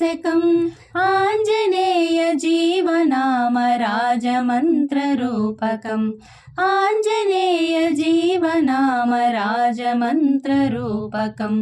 नाशकम् आञ्जनेय जीवनाम राजमन्त्ररूपकम् आञ्जनेय जीवनाम राजमन्त्ररूपकम्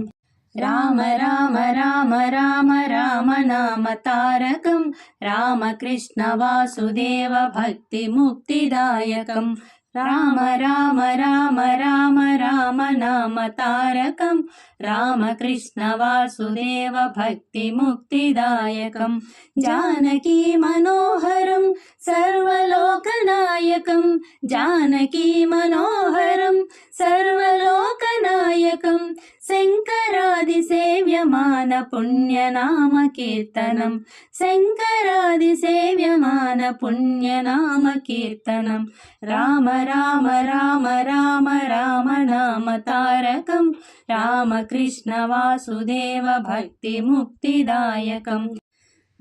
राम राम राम राम राम नाम तारकम् रामकृष्ण वासुदेव भक्तिमुक्तिदायकम् राम राम राम राम राम नाम तारकम् रामकृष्ण वासुदेव भक्तिमुक्तिदायकम् जानकी मनोहरम् सर्वलोकनायकम् जानकी मनोहरम् सर्वलोकनायकम् शङ्करादिसेव्यमान पुण्यनाम कीर्तनम् शङ्करादिसेव्यमान पुण्यनाम कीर्तनम् राम राम राम राम राम नाम तारकम् रामकृष्ण वासुदेव भक्तिमुक्तिदायकम्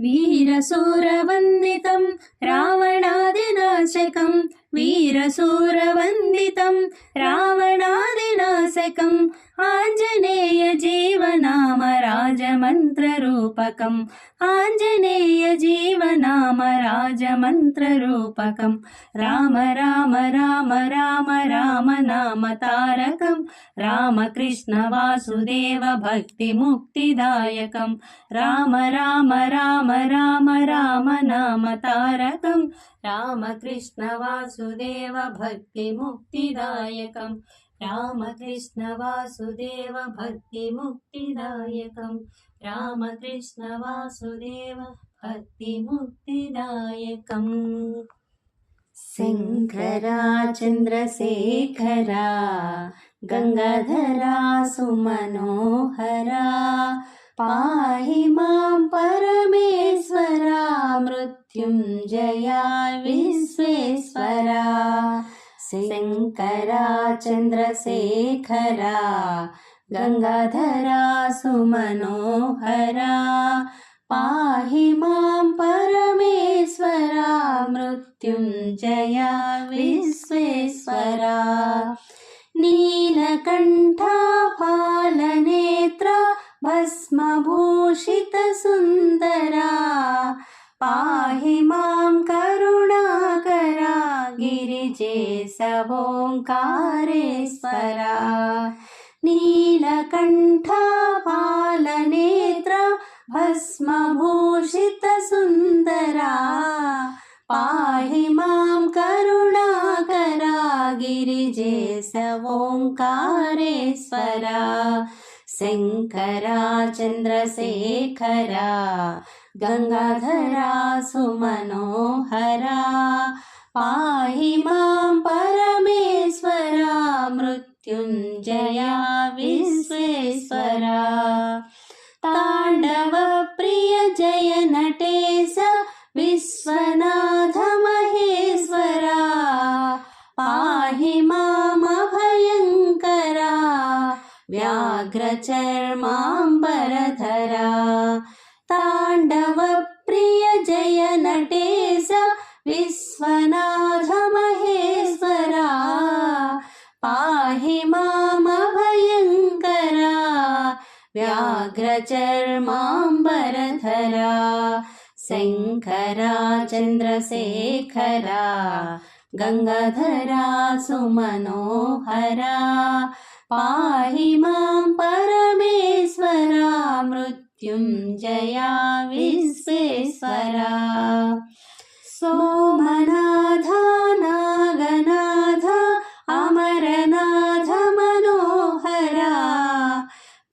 वीरशूरवन्दितं रावणादिनाशकं वीरशूरवन्दितं रावणादिनाशकम् आञ्जनेय जीवनाम राजमन्त्ररूपकम् आञ्जनेय जीवनाम राजमन्त्ररूपकम् राम राम राम राम राम नाम तारकम् रामकृष्ण वासुदेव भक्तिमुक्तिदायकम् राम राम राम राम राम नाम तारकम् रामकृष्ण वासुदेव भक्तिमुक्तिदायकम् रामकृष्ण वासुदेव भक्तिमुक्तिदायकम् रामकृष्ण वासुदेव भक्तिमुक्तिदायकम् शङ्करा चन्द्रशेखरा गङ्गाधरा सुमनोहरा पाहि मां परमेश्वरा मृत्युञ्जया विश्वेश्वरा शङ्करा चन्द्रशेखरा गङ्गाधरा सुमनोहरा पाहि मां परमेश्वरा मृत्युञ्जया विश्वेश्वरा नीलकण्ठा फालनेत्रा भस्मभूषितसुन्दरा पाहि मां करुणाकरा गिरिजेशवोङ्कारेश्वरा नीलकण्ठा फालनेत्रा भस्मभूषितसुन्दरा पाहि मां करुणाकरा गिरिजेशवोङ्कारेश्वरा शङ्करा चन्द्रशेखरा गङ्गाधरा सुमनोहरा पाहि मां परमेश्वरा मृत्युञ्जया विश्वेश्वरा ताण्डव प्रिय जय नटेश विश्वनाथ महेश्वरा पाहि मामभयङ्करा व्याघ्रचर्माम्बरधरा ताण्डव प्रिय जय नटेश विश्वनाथ महेश्वरा पाहि मामभयङ्करा व्याघ्रचर्माम्बरधरा शङ्करा चन्द्रशेखरा गङ्गाधरा सुमनोहरा पाहि मां परमेश्वरा मृत्युञ्जया विश्वेश्वरा सोमनाथ नागनाथ अमरनाथ मनोहरा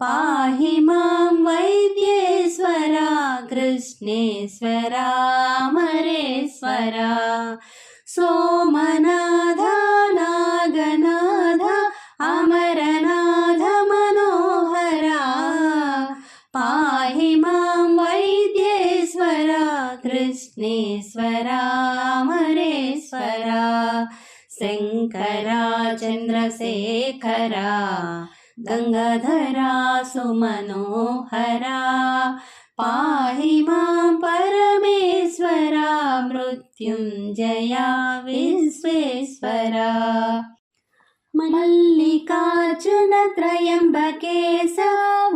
पाहि मां वैद्येश्वरा कृष्णेश्वरा अमरेश्वरा सोमनाथ नागनाथ अमरनाथ मनोहरा पाहि मां वैद्येश्वरा कृष्णेश्वरा अमरेश्वरा शङ्करा चन्द्रशेखरा गङ्गाधरा सुमनोहरा पाहि मां परमेश्वरा मृत्युञ्जया विश्वेश्वरा मल्लिकार्जुन त्रयम्बकेश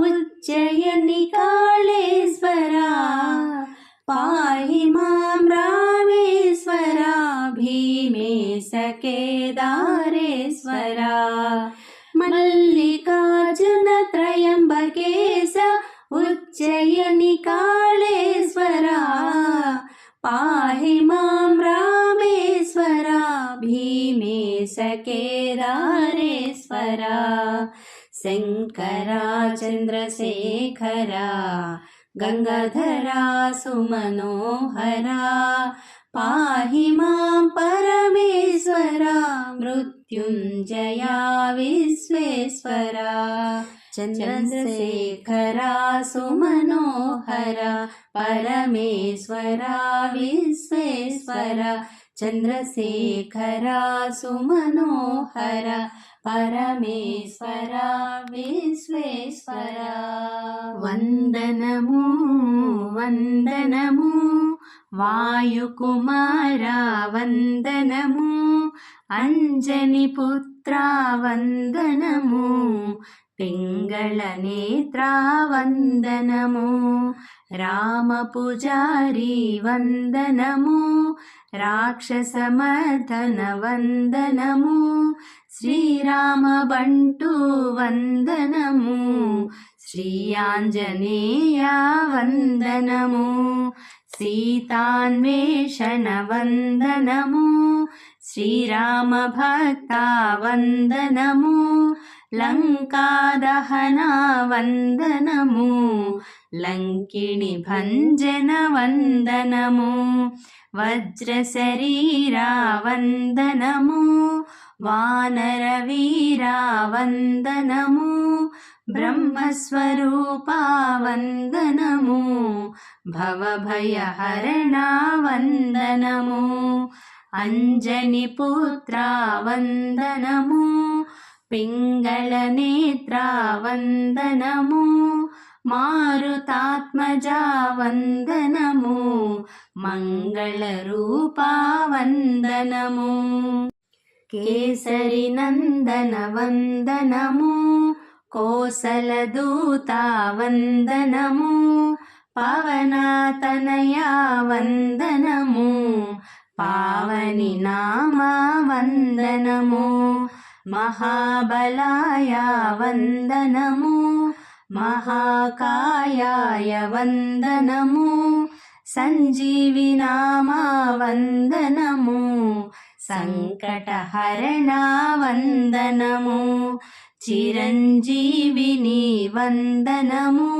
उज्जयिनि कालेश्वरा निकालेश्वरा पाहि मां रामेश्वरा भीमेश केदारेश्वरा शङ्करा चन्द्रशेखरा गङ्गाधरा सुमनोहरा पाहि मां परमेश्वरा मृत्युञ्जया विश्वेश्वरा चन्द्रशेखरा सुमनोहरा परमेश्वरा विश्वेश्वरा चन्द्रशेखरा सुमनोहरा परमेश्वरा विश्वेश्वरा वन्दनमु वन्दनमु वायुकुमारा वन्दनमु अंजनिपुत्रा वन्दनमु पिङ्गळनेत्रा वन्दनमु रामपुजारी वन्दनमु राक्षसमर्दन वन्दनमु श्रीरामबण्टु वन्दनमु श्री आञ्जनेया वन्दनमु सीतान्वेषण वन्दनमु श्रीरामभक्ता वन्दनमु लङ्कादहना वन्दनमु लङ्किणि भञ्जन वन्दनमु वज्रशरीरा वन्दनमु वानरवीरा वन्दनमु ब्रह्मस्वरूपा वन्दनमु भवभयहरणा वन्दनमु अंजनिपुत्रा वन्दनमु पिङ्गळनेत्रा वन्दनमु मारुतात्मजा वन्दनमु मङ्गलरूपा वन्दनमु केसरिनन्दन वन्दनमु कोसलदूता वन्दनमु पवनतनया वन्दनमु पावनि नामा वन्दनमु महाबलाय वन्दनमु महाकायाय वन्दनमु सञ्जीविनामा वन्दनमु सङ्कटहरणा वन्दनमु चिरञ्जीविनी वन्दनमु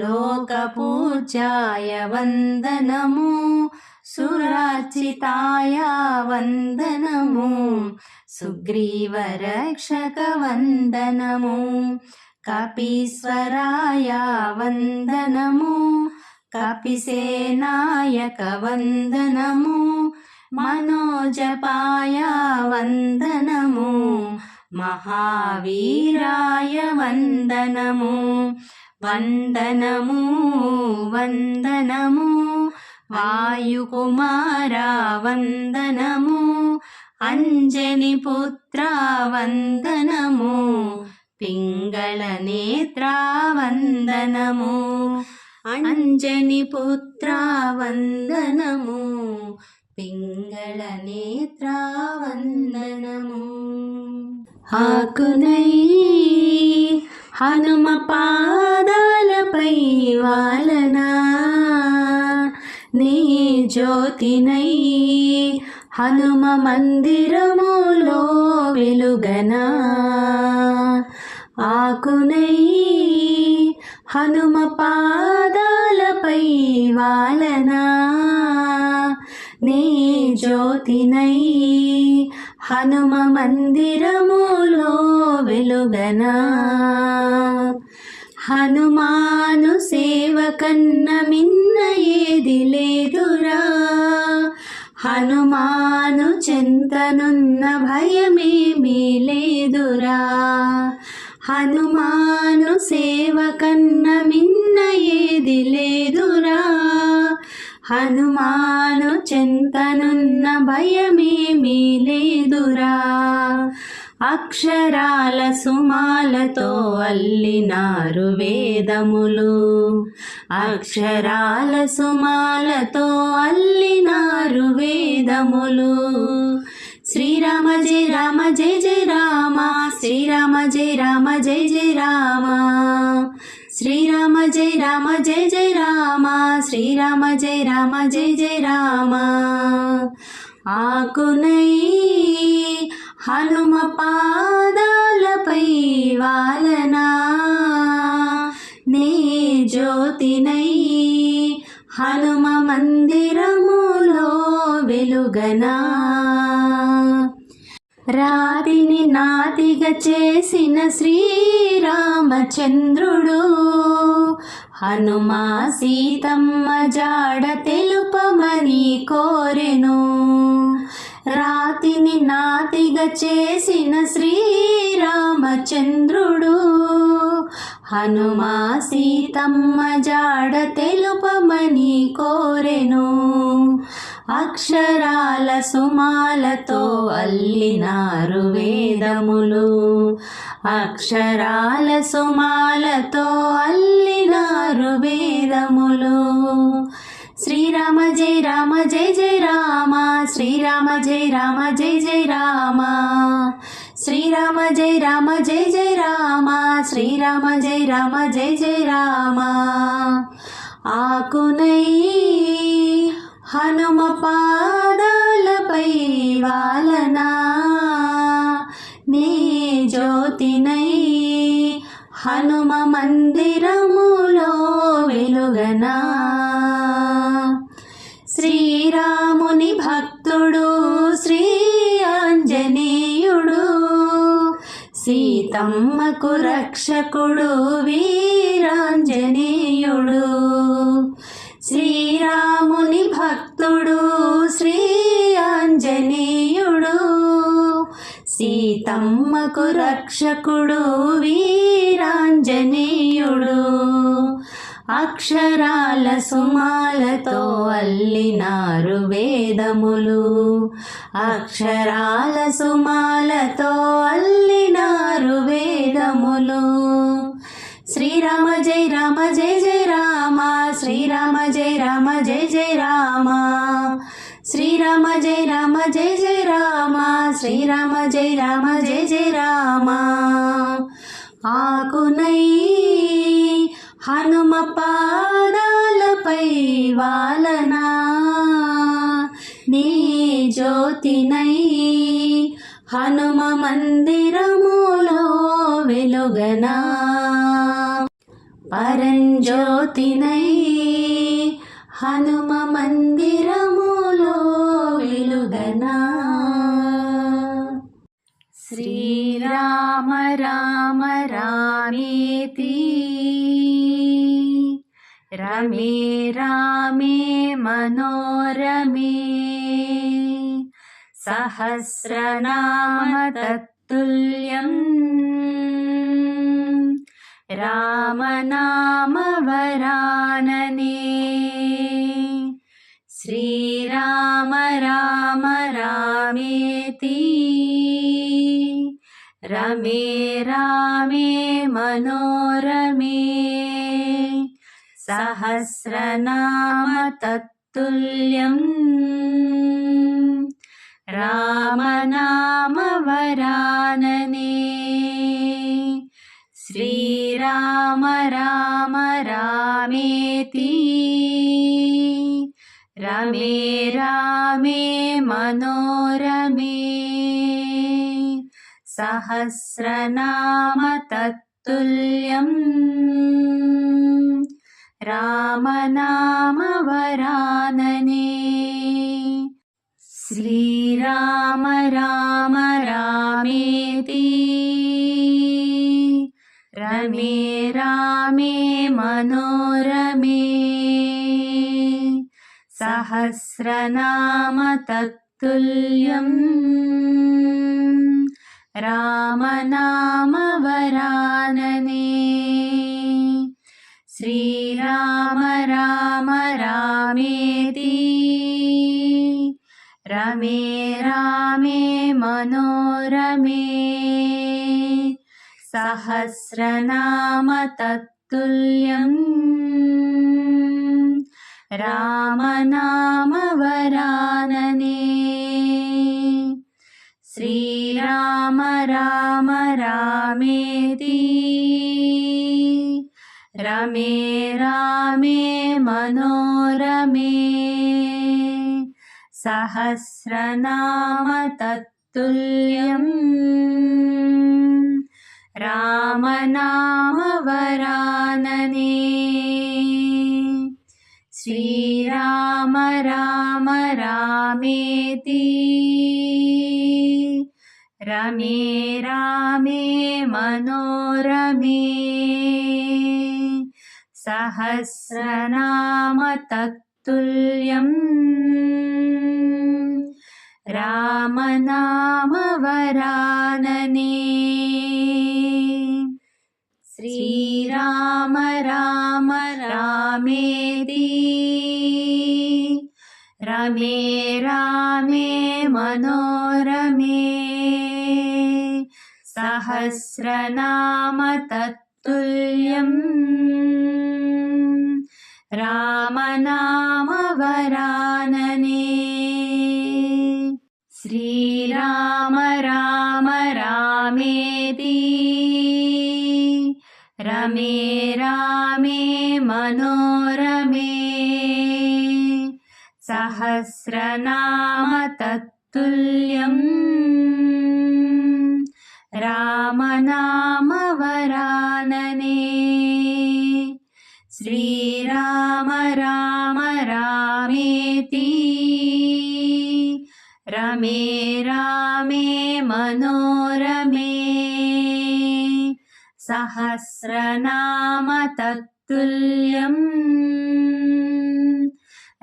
लोकपूज्याय वन्दनमु सुरार्चिताय वन्दनमु सुग्रीवरक्षक वन्दनमु कपीश्वराय वन्दनमु कपिसेनायक वन्दनमु मनोजपाय वन्दनमु महावीराय वन्दनमु वन्दनमु वन्दनमु वायुकुमारा वन्दनमु अंजनिपुत्रा वन्दनमु पिङ्गळनेत्रा वन्दनमु अंजनिपुत्रा वन्दनमु पिङ्गळनेत्रा वन्दनमु आकुनै हनुम पादालपै वालना నీ జ్యోతినై హనుమ మందిరములో వెలుగనా ఆకునై హనుమ పాదాలపై వాలనా నీ జ్యోతినై హనుమ మందిరములో వెలుగనా హనుమాను సేవ కన్న మిన్న ఏది లేదురా హనుమాను చెంతనున్న భయమేమీ లేదురా హనుమాను సేవ కన్న మిన్న ఏది లేదురా హనుమాను చెంతనున్న భయమేమీ లేదురా అక్షరాల సుమాలతో అల్లినారు వేదములు అక్షరాల సుమాలతో అల్లినారు వేదములు శ్రీరామ జయ రామ జయ జయ రామ శ్రీరామ జయ రామ జయ జయ రామ శ్రీరామ జయ రామ జయ జయ రామ, శ్రీరామ జయ రామ జయ జయ రామ. ఆకునై హనుమ పాదాలపై వాలనా, నే జ్యోతినై హనుమ మందిరములో వెలుగనా. రాతిని నాతిగా చేసిన శ్రీరామచంద్రుడు, హనుమా సీతమ్మ జాడ తెలుపమని కోరెను. రాతిని నాతిగా చేసిన శ్రీరామచంద్రుడు, హనుమా సీతమ్మ జాడ తెలుపమని కోరెను. అక్షరాల సుమాలతో అల్లినారు వేదములు, అక్షరాల సుమాలతో అల్లినారు వేదములు. శ్రీరామ జయ రామ జయ జయ రామ, శ్రీరామ జయ రామ జయ జయ రామ. శ్రీరామ జయ రామ జయ జయ రామ, శ్రీరామ జయ రామ జయ జయ రామ. ఆకునై హనుమ పాదాలపై వాలనా, నే జ్యోతినై హనుమ మందిరములో వెలుగనా. శ్రీరాముని భక్తుడు శ్రీ ఆంజనేయుడు, సీతమ్మకు రక్షకుడు వీరాంజనేయుడు. శ్రీరాముని భక్తుడు శ్రీ ఆంజనేయుడు, సీతమ్మకు రక్షకుడు వీరాంజనేయుడు. అక్షరాల సుమాలతో అల్లినారు వేదములు, అక్షరాల సుమాలతో అల్లినారు వేదములు. శ్రీరామ జయ రామ జయ జయ రామ, శ్రీరామ జయ రామ జయ జయ రామ. శ్రీరామ జయ రామ జయ జయ రామ, శ్రీరామ జయ రామ జయ జయ రామ. ఆకునై హనుమ పాదాలపై వాలనా, నీ జ్యోతినై హనుమ మందిరములో వెలుగనా. పరంజ్యోతినై హనుమ మందిరములో వెలుగనా. శ్రీరామ రామ రామేతి, రమే రామే మనోరమే, సహస్రనామ తత్తుల్యం రామనామ వరాననే. శ్రీరామ రామ రామేతి, రమే రామే మనోరమే, సహస్రనామ తత్తుల్యం రామనామ వరాననే. శ్రీరామ రామ రామేతి, రమే రామే మనోరమే, సహస్రనామ తత్తుల్యం రామనామ వరాననే. శ్రీరామ రామ రామేతి, రమే రామే మనోరమే, సహస్రనామ తత్తుల్యం రామనామ వరాననే. శ్రీరామ రామ రామేతి, రమే రామే మనోరమే, సహస్రనామ తత్తుల్యం రామనామ వరాననే. శ్రీరామ రామ రామేతి, रमे रामे मनोरमे सहस्रनाम तत्तुल्यम् रामनाम वरानने श्रीराम राम रामेति रमे रामे मनोरमे सहस्रनाम तत्तुल्यम् रामनाम वरानने श्रीराम राम रामेति रमे रामे मनोरमे सहस्रनाम तत्तुल्यम् रामनाम वरानने श्रीराम राम रामेति रमे रामे मनोरमे सहस्रनाम तत्तुल्यम् रामनाम वरानने श्रीराम राम रामेति रमे रामे मनोरमे सहस्रनाम तत्तुल्यम्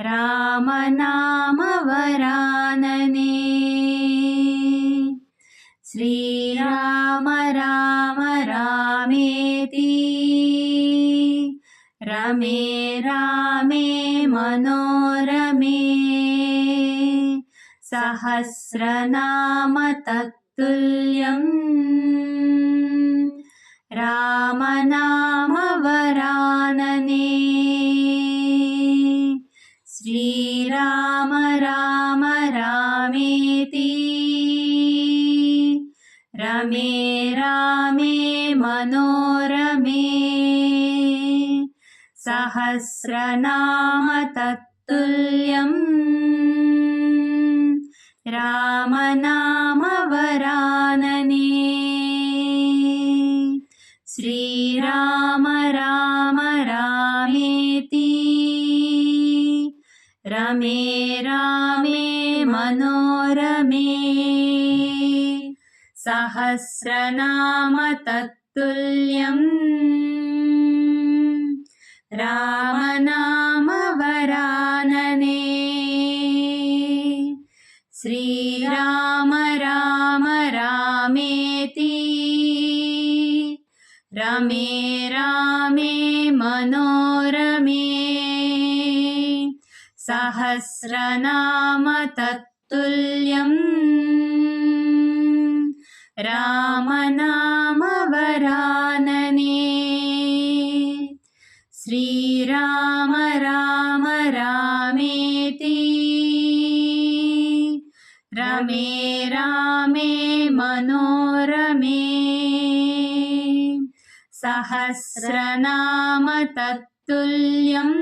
रामनाम वरानने श्रीराम राम रामेति रमे रामे मनोरमे सहस्रनाम तत्तुल्यम् रामनाम वरानने श्रीराम राम रामेति रमे रामे मनोरमे सहस्रनाम तत्तुल्यम् रामनाम वरानने श्रीराम राम रामेति रमे रामे मनोरमे सहस्रनाम तत्तुल्यम् रामनाम वरानने श्रीराम राम रामेति रमे रामे मनोरमे सहस्रनाम तत्तुल्यम् रामनाम वरानने श्रीराम राम रामेति रमे रामे मनोरमे सहस्रनाम तत्तुल्यम्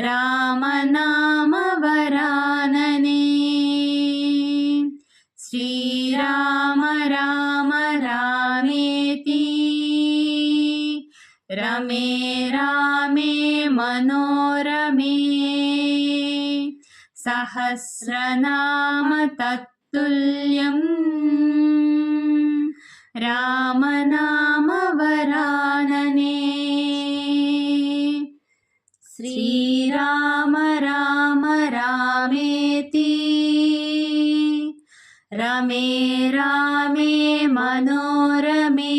रामनाम वरानने श्रीराम राम रामेति रमे रामे मनोरमे सहस्रनाम तत्तुल्यम् रामनाम वरानने श्रीराम राम रामेति रमे रामे मनोरमे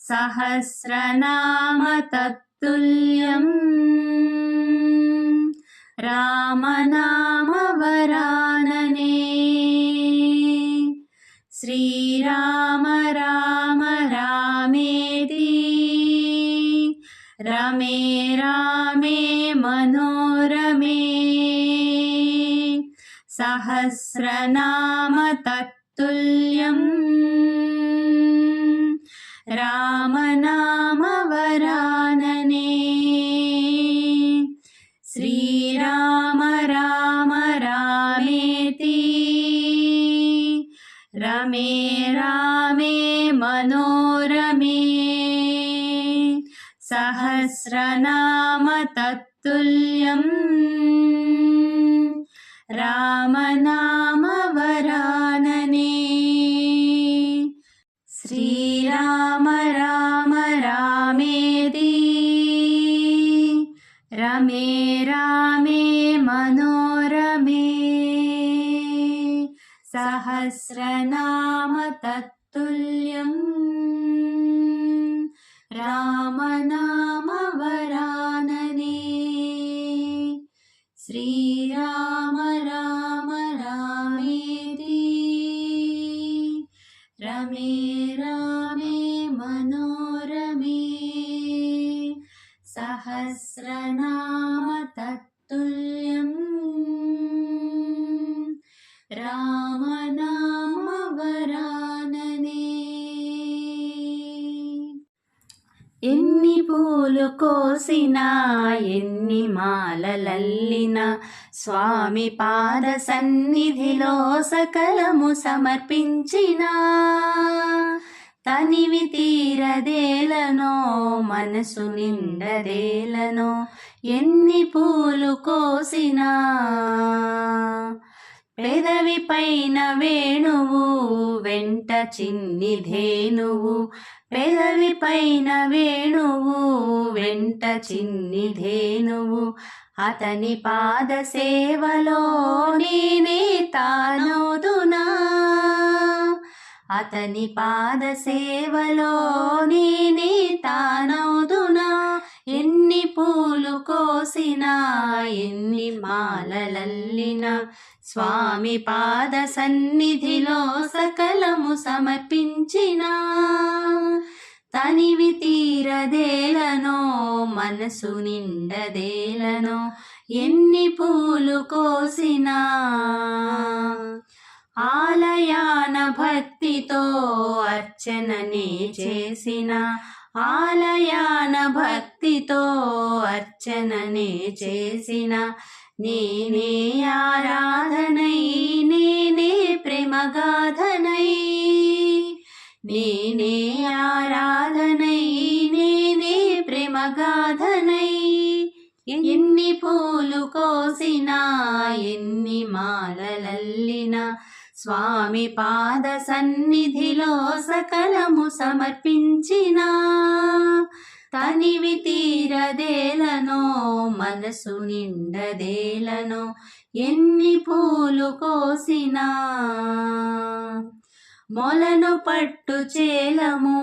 सहस्रनाम तत्तुल्यम् रामनाम वरानने श्रीराम राम रामेति रमे रामे मनोरमे सहस्रनाम तत्तुल्यम् రామనామవరాననే శ్రీరామ రామ రామేతి రమే రామే మనోరమే సహస్రనామ తత్తుల్యం రామనామవరాననే శ్రీరామ రామ రామేతి రమే రామే మనోరమే సహస్రనామ తత్తుల్యం రామనామవరాననే శ్రీరామ రామ రామేతి రమే రామే మనోరమే సహస్రనామ తత్తుల్యం రామనామవరాననే ఎన్ని పూలు కోసినా ఎన్ని మాలలల్లినా స్వామి పాద సన్నిధిలో సకలము సమర్పించినా తనివి తీరదేలనో మనసు నిండదేలనో ఎన్ని పూలు కోసినా పెదవి పైన వేణువు వెంట చిన్ని ధేనువు పెదవి పైన వేణువు వెంట చిన్ని ధేనువు అతని పాద సేవలో నేనే తానోదునా అతని పాద సేవలో నేనే తానోదునా ఎన్ని పూలు కోసినా ఎన్ని మాలలల్లినా స్వామి పాద సన్నిధిలో సకలము సమర్పించినా తనివి తీరదేలనో మనసు నిండదేలనో ఎన్ని పూలు కోసినా ఆలయాన భక్తితో అర్చననే చేసిన ఆలయాన భక్తితో అర్చననే చేసిన నేనే ఆరాధనై నేనే ప్రేమగాధనై నేనే ఆరాధనై నేనే ప్రేమగాధనై ఎన్ని పూలు కోసినా ఎన్ని మాలలల్లినా స్వామి పాద సన్నిధిలో సకలము సమర్పించినా తనివి తీరదేలనో మనసు నిండదేలనో ఎన్ని పూలు కోసినా మొలను పట్టు చేలము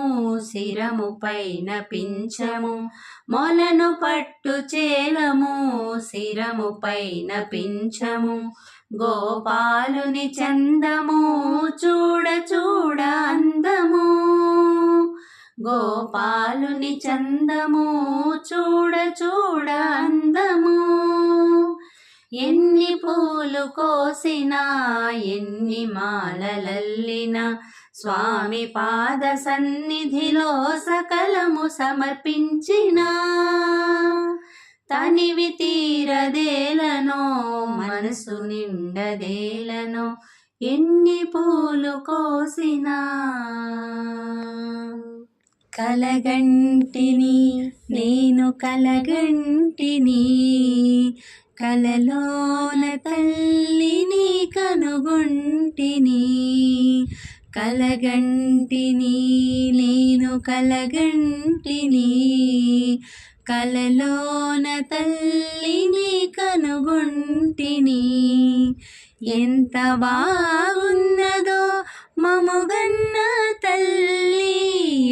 శిరము పైన పింఛము మొలను పట్టు చేలము శిరము పైన పింఛము గోపాలుని చందము చూడ చూడ అందము గోపాలుని చందము చూడ చూడ అందము ఎన్ని పూలు కోసినా ఎన్ని మాలలల్లినా స్వామి పాద సన్నిధిలో సకలము సమర్పించినా తనివి తీరదేలనో మనసు నిండదేలనో ఎన్ని పూలు కోసినా కలగంటిని నేను కలగంటిని కలలోన తల్లిని కనుగొంటిని కలగంటిని నేను కలగంటిని కలలోన తల్లిని కనుగొంటిని ఎంత బాగున్నదో మముగన్న తల్లి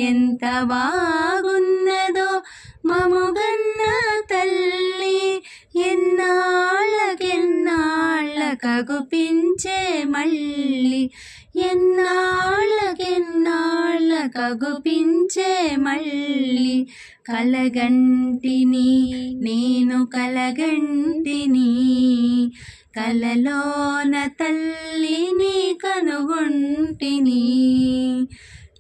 ఎంత బాగున్నదో మముగన్న తల్లి ఎన్నాళ్ళకెన్నాళ్ళకగుపించే మళ్ళీ ఎన్నాళ్ళకెన్నాళ్ళకగుపించే మళ్ళీ కలగంటిని నేను కలగంటిని కలలోన తల్లిని కనుగొంటిని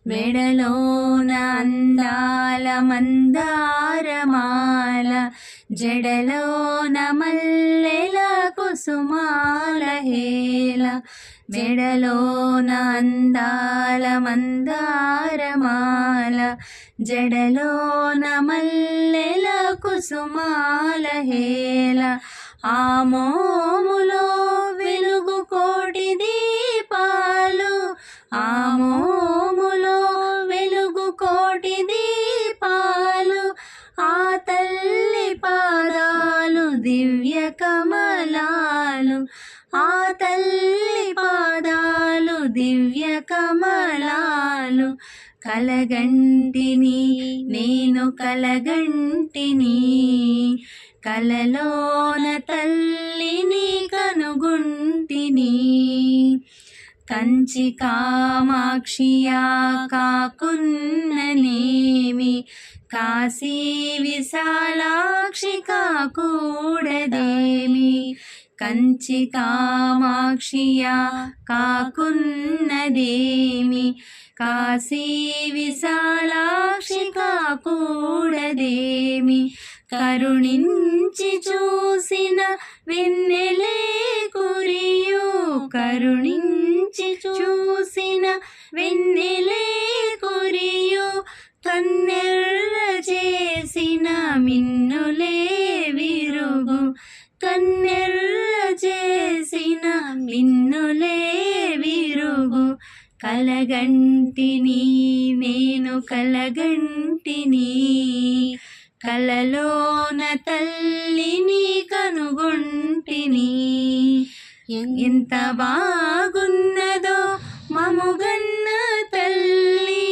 మెడలోన అందాల మందారమాల, జడలోన మల్లెల కుసుమాల హేల. మెడలోన అందాల మందారమాల, జడలోన మల్లెల కుసుమాల హేల. ఆ మోములో వెలుగు కోటి దీపాలు, ఆ మోములో వెలుగు కోటి దీపాలు. ఆ తల్లి పాదాలు దివ్య కమలాలు, ఆ తల్లి పాదాలు దివ్య కమలాలు. కలగంటిని నేను కలగంటిని, కలలోన తల్లిని కనుగొంటిని. కంచి కామాక్షియా కాకున్ననేమి, కాశీ విశాలాక్షి కాకూడదేమి. కంచి కామాక్షియా కాకున్నదేమి, కాశీ విశాలాక్షి కాకూడదేమి. కరుణించి చూసిన వెన్నెలే కురియు, కరుణించి చూసిన వెన్నెలే కురియు. కన్నెర్ర చేసిన మిన్నులే విరుగు, కన్నెర్ర చేసిన మిన్నులే విరుగు. కలగంటిని నేను కలగంటిని, కలలోన తల్లిని కనుగొంటిని. ఎంత బాగున్నదో మముగన్న తల్లి,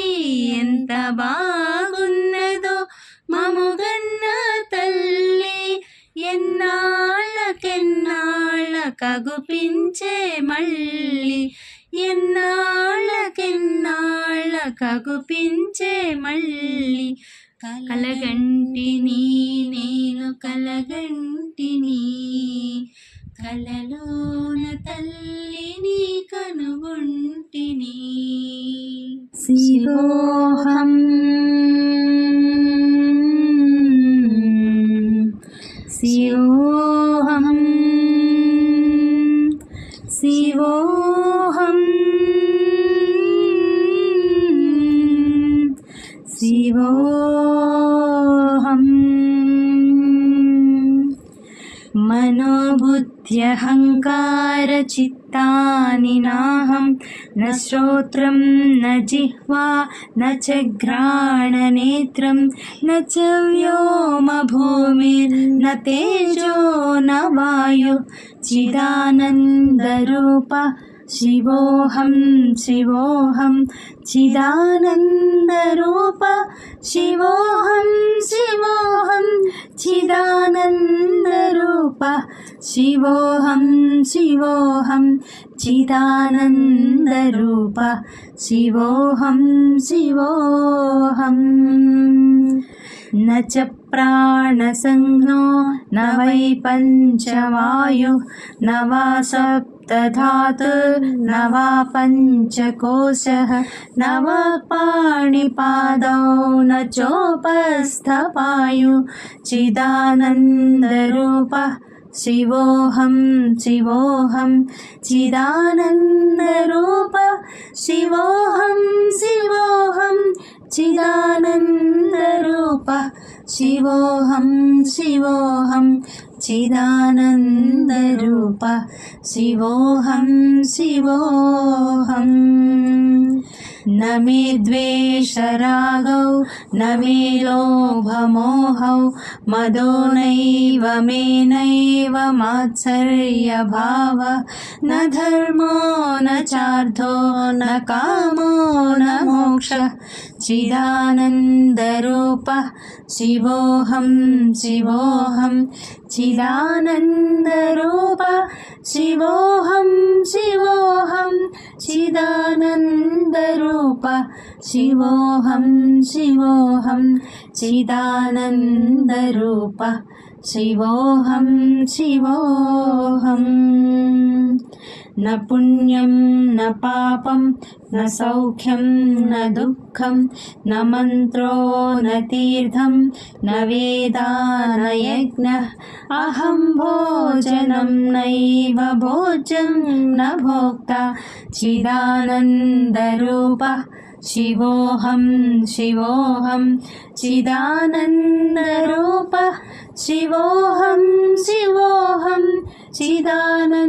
ఎంత బాగున్నదో మముగన్న తల్లి. ఎన్నాళ్ళకెన్నాళ్ళ కగుపించే మళ్ళీ, ఎన్నాళ్ళకెన్నాళ్ళ కగుపించే మళ్ళీ. కలగంటిని నేను కలగంటిని, కలలోన తల్లిని కనుగొంటిని. శివోహం శివోహం శివోహం శివోహం. మనోబుద్ధ్యహంకార చిత్తాని నాహం, న శ్రోత్రం న జిహ్వా న చ ఘ్రాణనేత్రం, న చ వ్యోమ భూమిర్న తేజో న వాయు. చిదానందరూప శివోహం శివోహం, చిదానందరూప శివోహం శివోహం, చిదానందరూప శివోహం శివోహం, చిదానందరూప శివోహం శివోహం. न च प्राणसंज्ञो न वै पञ्चवायुः, न वा सप्तधातुर्न वा पञ्चकोशः, न वा पाणिपादौ न चोपस्थपायुः. चिदानन्दरूपः शिवोहं शिवोहं, चिदानन्दरूपः शिवोहं शिवोहं, चिदानन्दरूपः शिवोहं शिवोहं, चिदानन्दरूपः शिवोहं शिवोहं. न मे द्वेषरागौ न मे लोभमोहौ, मदो नैव मे नैव मात्सर्यभावः. न धर्मो न चार्थो न कामो न मोक्षः, चिदानन्दरूपः शिवोऽहं शिवोऽहं चिदानन्दरूपः शिवोऽहं शिवोऽहं चिदानन्दरूपः शिवोऽहं शिवोऽहं चिदानन्दरूपः शिवोऽहं शिवोऽहम् न पुण्यं न पापं न सौख्यं न दुःखं न मन्त्रो न तीर्थं न वेदा न यज्ञः अहं भोजनं नैव भोज्यं न भोक्ता चिदानन्दरूपः शिवोऽहं शिवोऽहं चिदानन्दरूपः शिवोऽहं शिवोऽहं चिदानन्द